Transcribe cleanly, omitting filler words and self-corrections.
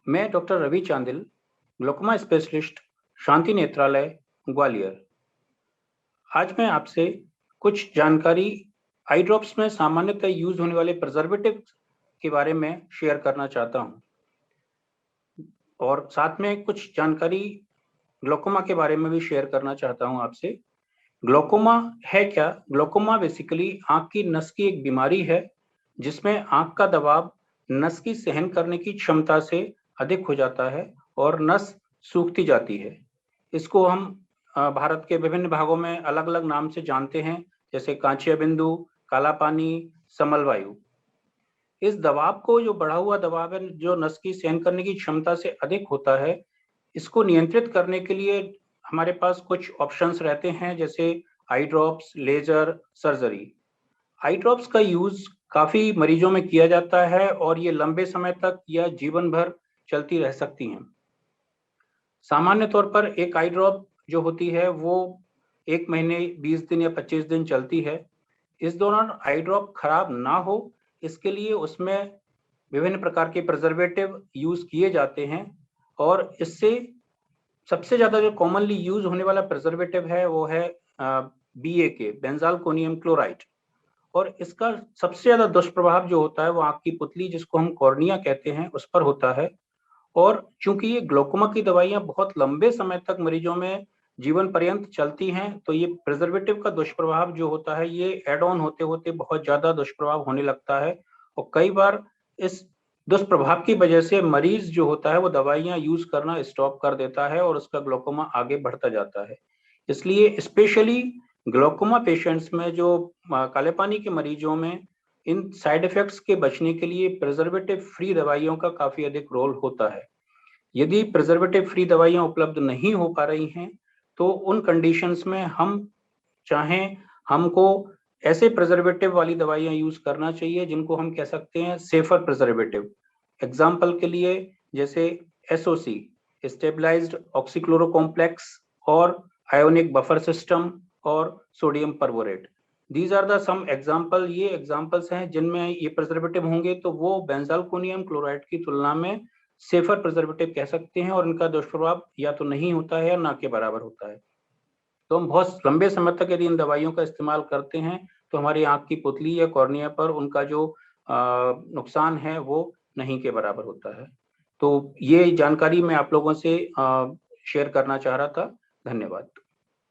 मैं doctor Ravi Chandil, glaucoma specialist, Shanti Netralaya, Gwalior. आज मैं आपसे कुछ जानकारी आई ड्रॉप्स में सामान्यतः यूज होने वाले प्रिजर्वेटिव के बारे में शेयर करना चाहता हूं और साथ में कुछ जानकारी ग्लोकोमा के बारे में भी शेयर करना चाहता हूं आपसे। ग्लोकोमा है क्या? ग्लोकोमा बेसिकली आंख की नस की एक बीमारी है जिसमें आंख का दबाव नस की सहन करने की क्षमता से अधिक हो जाता है और नस सूखती जाती है। इसको हम भारत के विभिन्न भागों में अलग-अलग नाम से जानते हैं, जैसे कांचिया बिंदु, काला पानी, समल वायु। इस दबाव को, जो बढ़ा हुआ दबाव है, जो नस की सहन करने की क्षमता से अधिक होता है, इसको नियंत्रित करने के लिए हमारे पास कुछ ऑप्शंस रहते हैं, जैसे eye drops, laser, surgery. Eye drops का यूज काफी मरीजों में किया जाता है और ये लंबे समय तक या जीवन भर चलती रह सकती हैं। सामान्य तौर पर एक आई ड्रॉप जो होती है वो 1 महीने, 20 दिन या 25 दिन चलती है। इस दौरान आई ड्रॉप खराब ना हो, इसके लिए उसमें विभिन्न प्रकार के प्रिजर्वेटिव यूज किए जाते हैं और इससे सबसे ज्यादा जो कॉमनली यूज होने वाला प्रिजर्वेटिव है वो है BAK, बेंजालकोनियम क्लोराइड। और इसका सबसे ज्यादा दुष्प्रभाव जो होता है वो आंख की पुतली, जिसको हम कॉर्निया कहते हैं, उस पर होता है। और चूंकि ये ग्लोकोमा की दवाइयां बहुत लंबे समय तक मरीजों में जीवन पर्यंत चलती हैं, तो ये प्रिजर्वेटिव का दुष्प्रभाव जो होता है ये एड ऑन होते होते बहुत ज्यादा दुष्प्रभाव होने लगता है और कई बार इस दुष्प्रभाव की वजह से मरीज जो होता है वो दवाइयां यूज करना स्टॉप कर देता है और उसका ग्लोकोमा आगे बढ़ता जाता है। इसलिए स्पेशली ग्लोकोमा पेशेंट्स में, जो काले पानी के मरीजों में, इन साइड इफेक्ट्स के बचने के लिए प्रिजर्वेटिव फ्री दवाइयों का काफी अधिक रोल होता है। यदि प्रिजर्वेटिव फ्री दवाइयां उपलब्ध नहीं हो पा रही हैं, तो उन कंडीशंस में हम चाहें, हमको ऐसे प्रिजर्वेटिव वाली दवाइयां यूज करना चाहिए जिनको हम कह सकते हैं सेफर प्रिजर्वेटिव। एग्जाम्पल के लिए, जैसे SOC, स्टेबलाइज्ड ऑक्सीक्लोरो कॉम्प्लेक्स, और आयोनिक बफर सिस्टम, और sodium perborate. These are the some example. ये एग्जाम्पल्स हैं जिनमें ये प्रिजर्वेटिव होंगे तो वो बेंजालकोनियम क्लोराइड की तुलना में सेफर प्रिजर्वेटिव कह सकते हैं और इनका दुष्प्रभाव या तो नहीं होता है या ना के बराबर होता है। तो हम बहुत लंबे समय तक यदि इन दवाइयों का इस्तेमाल करते हैं तो हमारी आंख की पुतली या कॉर्निया पर उनका जो नुकसान है वो नहीं के बराबर होता है। तो ये जानकारी मैं आप लोगों से शेयर करना चाह रहा था। धन्यवाद।